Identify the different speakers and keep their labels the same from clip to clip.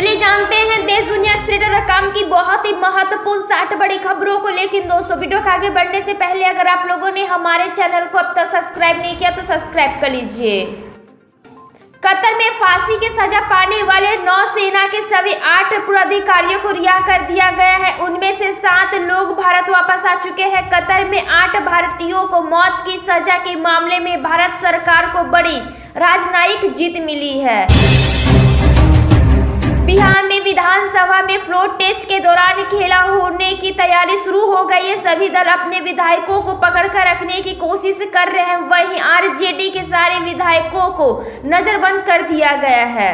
Speaker 1: चलिए जानते हैं देश दुनिया एक्सीटर काम की बहुत ही महत्वपूर्ण 60 बड़ी खबरों को। लेकिन दोस्तों वीडियो को आगे बढ़ने से पहले अगर आप लोगों ने हमारे चैनल को अब तक सब्सक्राइब नहीं किया तो सब्सक्राइब कर लीजिए। कतर में फांसी की सजा पाने वाले नौसेना के सभी 8 पूर्व अधिकारियों को रिहा कर दिया गया है। उनमें से 7 लोग भारत वापस आ चुके हैं। कतर में 8 भारतीयों को मौत की सजा के मामले में भारत सरकार को बड़ी राजनयिक जीत मिली है। बिहार में विधानसभा में फ्लोर टेस्ट के दौरान खेला होने की तैयारी शुरू हो गई है। सभी दल अपने विधायकों को पकड़कर रखने की कोशिश कर रहे हैं। वहीं आरजेडी के सारे विधायकों को नजरबंद कर दिया गया है।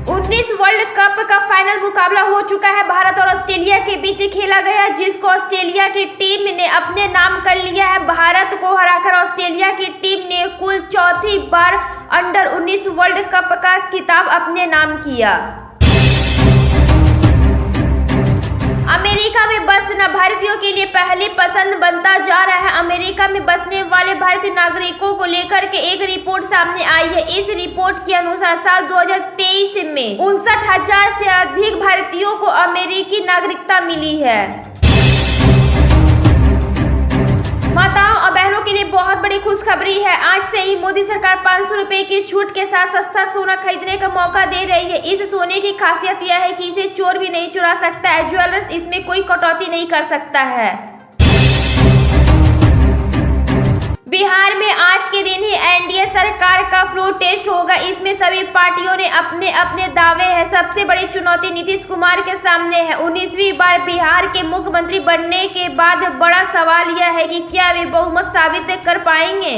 Speaker 1: 19 वर्ल्ड कप का फाइनल मुकाबला हो चुका है। भारत और ऑस्ट्रेलिया के बीच खेला गया, जिसको ऑस्ट्रेलिया की टीम ने अपने नाम कर लिया है। भारत को हराकर ऑस्ट्रेलिया की टीम ने कुल चौथी बार अंडर 19 वर्ल्ड कप का खिताब अपने नाम किया। अमेरिका में बसना भारतीयों के लिए पहली पसंद बनता जा रहा है। अमेरिका में बसने वाले भारतीय नागरिकों को लेकर के एक रिपोर्ट सामने आई है। इस रिपोर्ट के अनुसार साल 2023 में 59,000 से अधिक भारतीयों को अमेरिकी नागरिकता मिली है। माताओं और बहनों के लिए बहुत बड़ी खुशखबरी है। आज से ही मोदी सरकार 500 रुपए की छूट के साथ सस्ता सोना खरीदने का मौका दे रही है। इस सोने की खासियत यह है कि इसे चोर भी नहीं चुरा सकता है। ज्वेलर्स इसमें कोई कटौती नहीं कर सकता है। बिहार में आज के दिन ही एनडीए सरकार का फ्लोर टेस्ट होगा। इसमें सभी पार्टियों ने अपने अपने दावे हैं। सबसे बड़ी चुनौती नीतीश कुमार के सामने है। 19वीं बार बिहार के मुख्यमंत्री बनने के बाद बड़ा सवाल यह है कि क्या वे बहुमत साबित कर पाएंगे।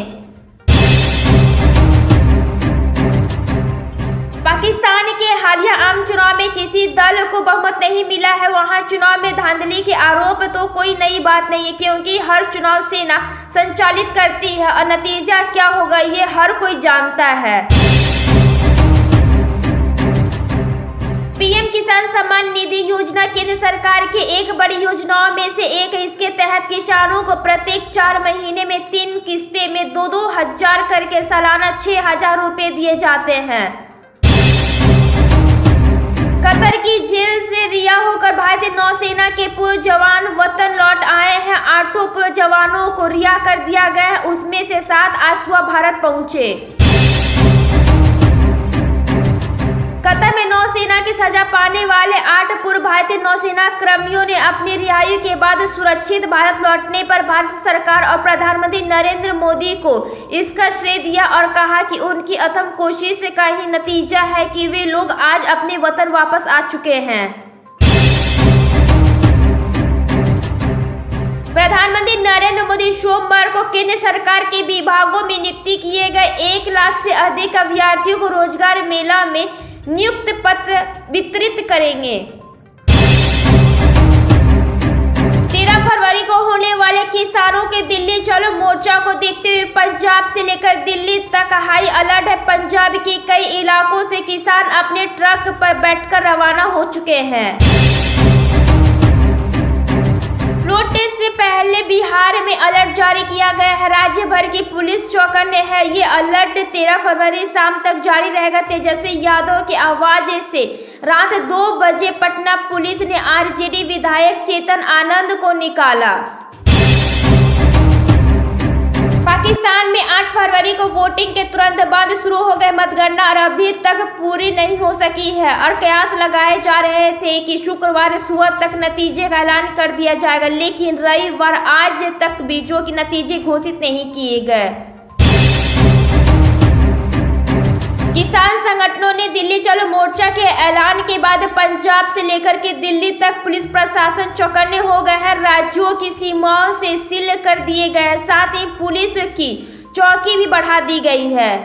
Speaker 1: पाकिस्तान के हालिया आम चुनाव में किसी दल को बहुमत नहीं मिला है। वहां चुनाव में धांधली के आरोप तो कोई नई बात नहीं है, क्योंकि हर चुनाव सेना संचालित करती है और नतीजा क्या होगा ये हर कोई जानता है। पीएम किसान सम्मान निधि योजना केंद्र सरकार की एक बड़ी योजनाओं में से एक है। इसके तहत किसानों को प्रत्येक 4 महीने में 3 किस्तें में 2-2 हजार करके सालाना 6,000 रुपए दिए जाते हैं। कतर की जेल से रिहा होकर भारतीय नौसेना के पूर्व जवान वतन लौट आए हैं। 8 पूर्व जवानों को रिहा कर दिया गया है। उसमें से 7 आज सुबह भारत पहुंचे। कतर में नौसेना की सजा पाने वाले 8 पूर्व भारतीय नौसेना कर्मियों ने अपनी रिहाई के बाद सुरक्षित भारत लौटने पर भारत सरकार और प्रधानमंत्री नरेंद्र मोदी को इसका श्रेय दिया और कहा कि उनकी अथक कोशिश का ही नतीजा है कि वे लोग आज अपने वतन वापस आ चुके हैं। प्रधानमंत्री नरेंद्र मोदी सोमवार को केंद्र सरकार के विभागों में नियुक्ति किए गए 1 लाख से अधिक अभ्यर्थियों को रोजगार मेला में नियुक्ति पत्र वितरित करेंगे। 13 फरवरी को होने वाले किसानों के दिल्ली चलो मोर्चा को देखते हुए पंजाब से लेकर दिल्ली तक हाई अलर्ट है। पंजाब के कई इलाकों से किसान अपने ट्रक पर बैठकर रवाना हो चुके हैं। फ्लोर टेस्ट से पहले बिहार में अलर्ट जारी किया गया है। राज्य भर की पुलिस चौकन्ने है। ये अलर्ट 13 फरवरी शाम तक जारी रहेगा। तेजस्वी यादव की आवाज से रात 2 बजे पटना पुलिस ने आरजेडी विधायक चेतन आनंद को निकाला। पाकिस्तान में 8 फरवरी को वोटिंग के तुरंत बाद शुरू हो गए मतगणना और अभी तक पूरी नहीं हो सकी है और कयास लगाए जा रहे थे कि शुक्रवार सुबह तक नतीजे का ऐलान कर दिया जाएगा, लेकिन रविवार आज तक भी जो कि नतीजे घोषित नहीं किए गए। किसान संगठनों ने दिल्ली चलो मोर्चा के ऐलान के बाद पंजाब से लेकर के दिल्ली तक पुलिस प्रशासन चौकन्ने हो गए हैं। राज्यों की सीमाओं से सील कर दिए गए हैं। साथ ही पुलिस की चौकी भी बढ़ा दी गई है।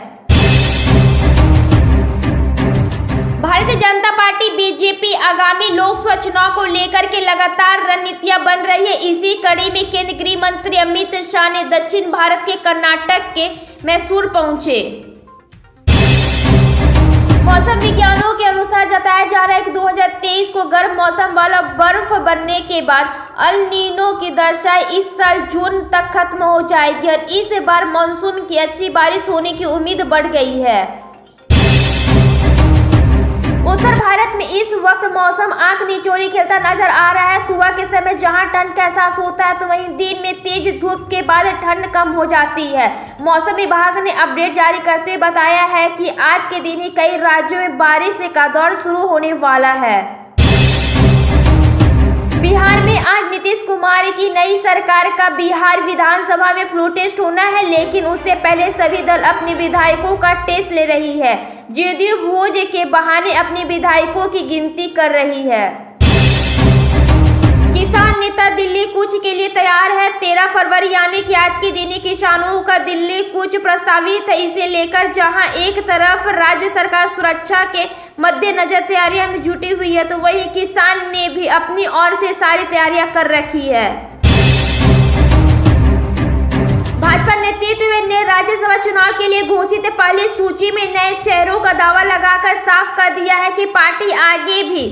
Speaker 1: भारतीय जनता पार्टी बीजेपी आगामी लोकसभा चुनाव को लेकर के लगातार रणनीतियां बन रही है। इसी कड़ी में केंद्रीय गृह मंत्री अमित शाह ने दक्षिण भारत के कर्नाटक के मैसूर पहुंचे। मौसम विज्ञानों के अनुसार बताया जा रहा है कि 2023 को गर्म मौसम वाला बर्फ बनने के बाद अल नीनो की दशा इस साल जून तक खत्म हो जाएगी और इस बार मानसून की अच्छी बारिश होने की उम्मीद बढ़ गई है। उत्तर भारत में इस वक्त मौसम आंख निचोड़ी खेलता नजर आ रहा है। सुबह के समय जहां ठंड का एहसास होता है तो वहीं दिन में तेज धूप के बाद ठंड कम हो जाती है। मौसम विभाग ने अपडेट जारी करते हुए बताया है कि आज के दिन ही कई राज्यों में बारिश का दौर शुरू होने वाला है। बिहार में आज नीतीश कुमार की नई सरकार का बिहार विधानसभा में फ्लू टेस्ट होना है, लेकिन उससे पहले सभी दल अपने विधायकों का टेस्ट ले रही है। जदयू भोज के बहाने अपने विधायकों की गिनती कर रही है। किसान नेता दिल्ली कूच के लिए तैयार है। 13 फरवरी यानी कि आज के दिन किसानों का दिल्ली कूच प्रस्तावित है। इसे लेकर जहां एक तरफ राज्य सरकार सुरक्षा के मद्देनजर तैयारियां में जुटी हुई है, तो वहीं किसान ने भी अपनी ओर से सारी तैयारियां कर रखी है। भाजपा नेतृत्व ने राज्यसभा चुनाव के लिए घोषित पहली सूची में नए चेहरों का दावा लगाकर साफ कर दिया है कि पार्टी आगे भी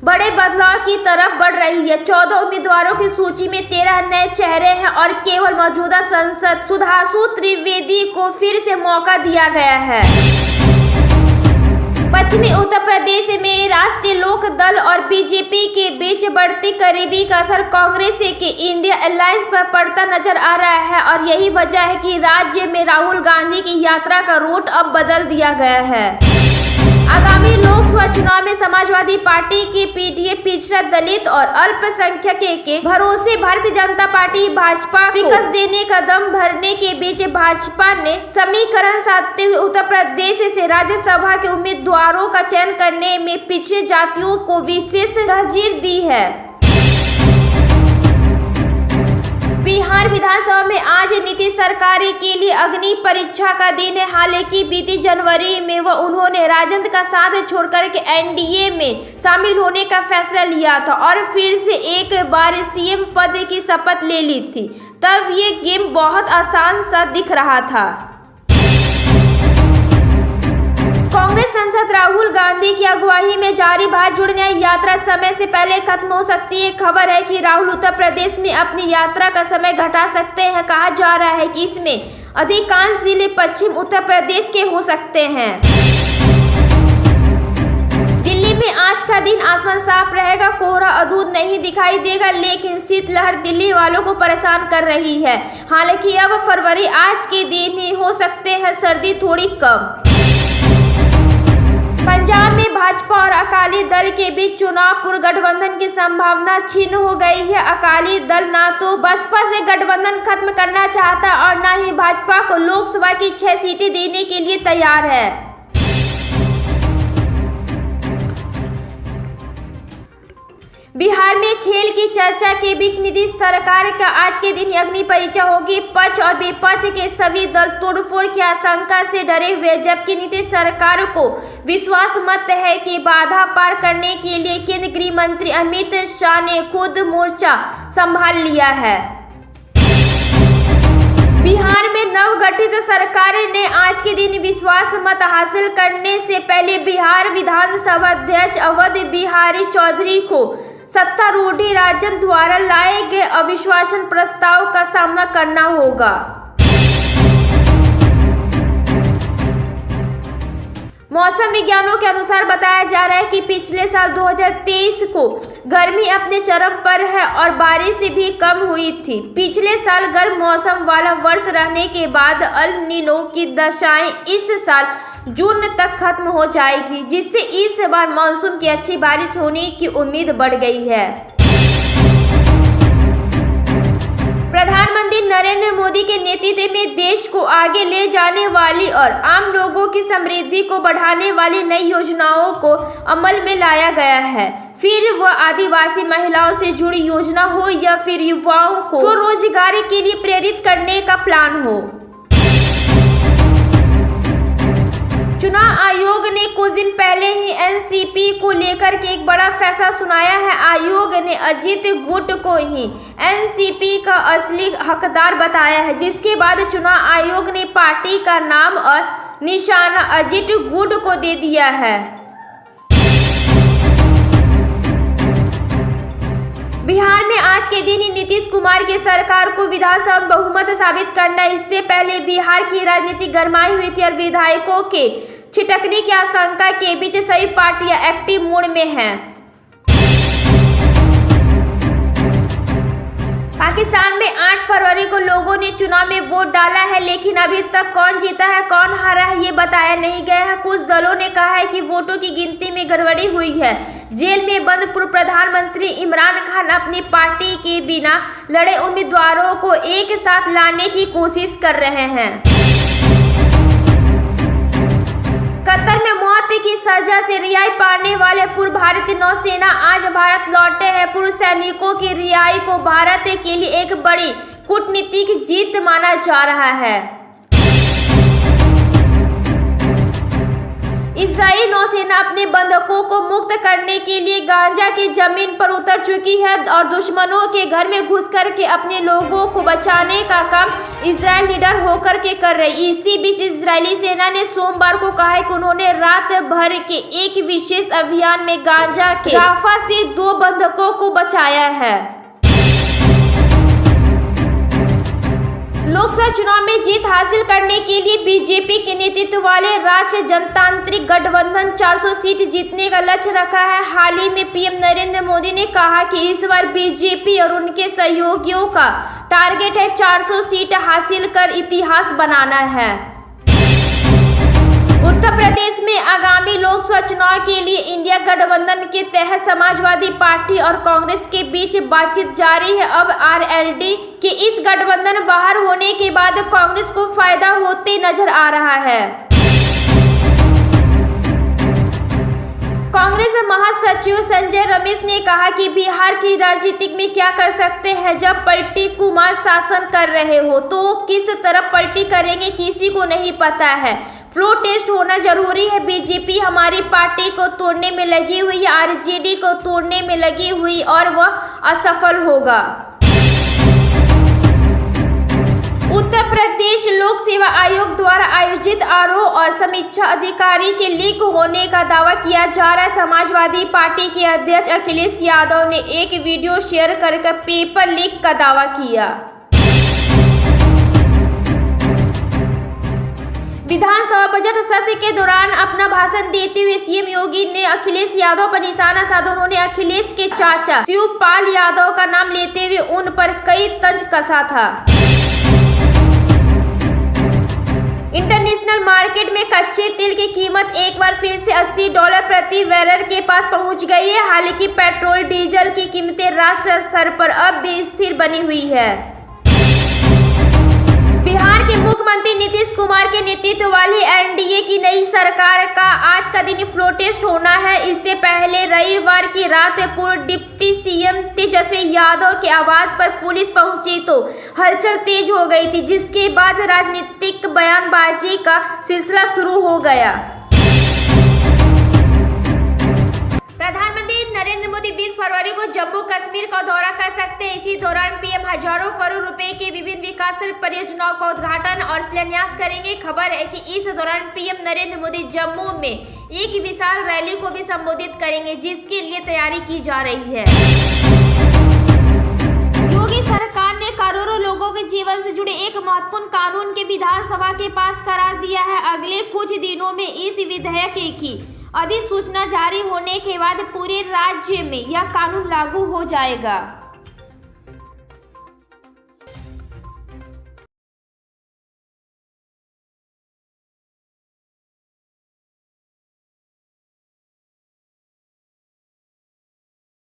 Speaker 1: बड़े बदलाव की तरफ बढ़ रही है। 14 उम्मीदवारों की सूची में 13 नए चेहरे हैं और केवल मौजूदा सांसद सुधांशु त्रिवेदी को फिर से मौका दिया गया है। पश्चिमी उत्तर प्रदेश में राष्ट्रीय लोक दल और बीजेपी के बीच बढ़ती करीबी का असर कांग्रेस के इंडिया अलायंस पर पड़ता नजर आ रहा है और यही वजह है कि राज्य में राहुल गांधी की यात्रा का रूट अब बदल दिया गया है। आगामी लोकसभा चुनाव में समाजवादी पार्टी की पीडीए पिछड़ा दलित और अल्पसंख्यक के भरोसे भारतीय जनता पार्टी भाजपा शिकस्त देने का दम भरने के बीच भाजपा ने समीकरण साधते हुए उत्तर प्रदेश से राज्यसभा के उम्मीदवारों का चयन करने में पिछड़े जातियों को विशेष तरजीह दी है। बिहार विधानसभा में आज नीतीश सरकार के लिए अग्नि परीक्षा का दिन है। हालांकि बीती जनवरी में उन्होंने राजद का साथ छोड़कर के एनडीए में शामिल होने का फैसला लिया था और फिर से एक बार सीएम पद की शपथ ले ली थी। तब ये गेम बहुत आसान सा दिख रहा था। कांग्रेस सांसद राहुल गांधी की अगुवाई में जारी भारत जोड़ो न्याय यात्रा समय से पहले खत्म हो सकती है। खबर है कि राहुल उत्तर प्रदेश में अपनी यात्रा का समय घटा सकते हैं। कहा जा रहा है कि इसमें अधिकांश जिले पश्चिम उत्तर प्रदेश के हो सकते हैं। दिल्ली में आज का दिन आसमान साफ रहेगा, कोहरा अधूर नहीं दिखाई देगा, लेकिन शीतलहर दिल्ली वालों को परेशान कर रही है। हालांकि अब फरवरी आज के दिन ही हो सकते हैं सर्दी थोड़ी कम। पंजाब में भाजपा और अकाली दल के बीच चुनाव पूर्व गठबंधन की संभावना छीन हो गई है। अकाली दल ना तो बसपा से गठबंधन खत्म करना चाहता और न ही भाजपा को लोकसभा की 6 सीटें देने के लिए तैयार है। बिहार में खेल की चर्चा के बीच नीतीश सरकार का आज के दिन अग्नि परीक्षा होगी। पक्ष और विपक्ष के सभी दल तोड़फोड़ की आशंका से डरे हुए, जबकि नीतीश सरकार को विश्वास मत है कि बाधा पार करने के लिए केंद्रीय गृह मंत्री अमित शाह ने खुद मोर्चा संभाल लिया है। बिहार में नवगठित सरकार ने आज के दिन विश्वास मत हासिल करने से पहले बिहार विधानसभा अध्यक्ष अवध बिहारी चौधरी को सत्तारूढ़ राजद द्वारा लाए गए अविश्वास प्रस्ताव का सामना करना होगा। मौसम विज्ञानों के अनुसार बताया जा रहा है कि पिछले साल 2023 को गर्मी अपने चरम पर है और बारिश भी कम हुई थी। पिछले साल गर्म मौसम वाला वर्ष रहने के बाद अल नीनो की दशाएं इस साल जून तक खत्म हो जाएगी, जिससे इस बार मानसून की अच्छी बारिश होने की उम्मीद बढ़ गई है। प्रधानमंत्री नरेंद्र मोदी के नेतृत्व में देश को आगे ले जाने वाली और आम लोगों की समृद्धि को बढ़ाने वाली नई योजनाओं को अमल में लाया गया है। फिर वह आदिवासी महिलाओं से जुड़ी योजना हो या फिर युवाओं को स्वरोजगार के लिए प्रेरित करने का प्लान हो। चुनाव आयोग ने कुछ दिन पहले ही एनसीपी को लेकर के एक बड़ा फैसला सुनाया है। आयोग ने अजीत गुट को ही एनसीपी का असली हकदार बताया है, जिसके बाद चुनाव आयोग ने पार्टी का नाम और निशाना अजीत गुट को दे दिया है। बिहार में आज के दिन ही नीतीश कुमार की सरकार को विधानसभा में बहुमत साबित करना। इससे पहले बिहार की राजनीति गरमाई हुई थी और विधायकों के छिटकने की आशंका के बीच सभी पार्टियां एक्टिव मोड में हैं। पाकिस्तान में 8 फरवरी को लोगों ने चुनाव में वोट डाला है, लेकिन अभी तक कौन जीता है कौन हारा है ये बताया नहीं गया है। कुछ दलों ने कहा है कि वोटों की गिनती में गड़बड़ी हुई है। जेल में बंद पूर्व प्रधानमंत्री इमरान खान अपनी पार्टी के बिना लड़े उम्मीदवारों को एक साथ लाने की कोशिश कर रहे हैं। कतर में मौत की सजा से रिहाई पाने वाले पूर्व भारतीय नौसेना आज भारत लौटे हैं। पूर्व सैनिकों की रिहाई को भारत के लिए एक बड़ी कूटनीतिक जीत माना जा रहा है। इजरायली नौसेना अपने बंधकों को मुक्त करने के लिए गाजा की जमीन पर उतर चुकी है और दुश्मनों के घर में घुस करके अपने लोगों को बचाने का काम इजरायल निडर होकर के कर रही। इसी बीच इजरायली सेना ने सोमवार को कहा है कि उन्होंने रात भर के एक विशेष अभियान में गाजा के राफा से 2 बंधकों को बचाया है। लोकसभा चुनाव में जीत हासिल करने के लिए बीजेपी के नेतृत्व वाले राष्ट्रीय जनतांत्रिक गठबंधन 400 सीट जीतने का लक्ष्य रखा है। हाल ही में पीएम नरेंद्र मोदी ने कहा कि इस बार बीजेपी और उनके सहयोगियों का टारगेट है 400 सीट हासिल कर इतिहास बनाना है। उत्तर प्रदेश में आगामी लोकसभा चुनाव के लिए इंडिया गठबंधन के तहत समाजवादी पार्टी और कांग्रेस के बीच बातचीत जारी है। अब आरएलडी के इस गठबंधन बाहर होने के बाद कांग्रेस को फायदा होते नजर आ रहा है। कांग्रेस महासचिव संजय रमेश ने कहा कि बिहार की राजनीति में क्या कर सकते हैं जब पलटी कुमार शासन कर रहे हो, तो किस तरफ पलटी करेंगे किसी को नहीं पता है। फ्लो टेस्ट होना जरूरी है। बीजेपी हमारी पार्टी को तोड़ने में लगी हुई है, आरजेडी को तोड़ने में लगी हुई और वह असफल होगा। उत्तर प्रदेश लोक सेवा आयोग द्वारा आयोजित आरोह और समीक्षा अधिकारी के लीक होने का दावा किया जा रहा है। समाजवादी पार्टी के अध्यक्ष अखिलेश यादव ने एक वीडियो शेयर कर पेपर लीक का दावा किया। विधानसभा बजट सत्र के दौरान अपना भाषण देते हुए सीएम योगी ने अखिलेश यादव पर निशाना साधा। उन्होंने अखिलेश के चाचा शिवपाल यादव का नाम लेते हुए उन पर कई तंज कसा था। इंटरनेशनल मार्केट में कच्चे तेल की कीमत एक बार फिर से $80 प्रति बैरल के पास पहुंच गई है। हालांकि पेट्रोल डीजल की कीमतें राष्ट्रीय स्तर पर अब भी स्थिर बनी हुई है। बिहार के मुख्यमंत्री नीतीश कुमार के नेतृत्व वाली एनडीए की नई सरकार का आज का दिन फ्लो टेस्ट होना है। इससे पहले रविवार की रात पूर्व डिप्टी सीएम तेजस्वी यादव के आवास पर पुलिस पहुंची तो हलचल तेज हो गई थी, जिसके बाद राजनीतिक बयानबाजी का सिलसिला शुरू हो गया। प्रधानमंत्री नरेंद्र मोदी 20 फरवरी को जम्मू कश्मीर का दौरा कर सकते हैं। इसी दौरान पीएम हजारों करोड़ रुपए की विभिन्न विकास परियोजनाओं का उद्घाटन और शिलान्यास करेंगे। खबर है कि इस दौरान पीएम नरेंद्र मोदी जम्मू में एक विशाल रैली को भी संबोधित करेंगे, जिसके लिए तैयारी की जा रही है। योगी सरकार ने करोड़ों लोगों के जीवन से जुड़े एक महत्वपूर्ण कानून के विधानसभा के पास करार दिया है। अगले कुछ दिनों में इस विधेयक की अधिसूचना जारी होने के बाद पूरे राज्य में यह कानून लागू हो जाएगा।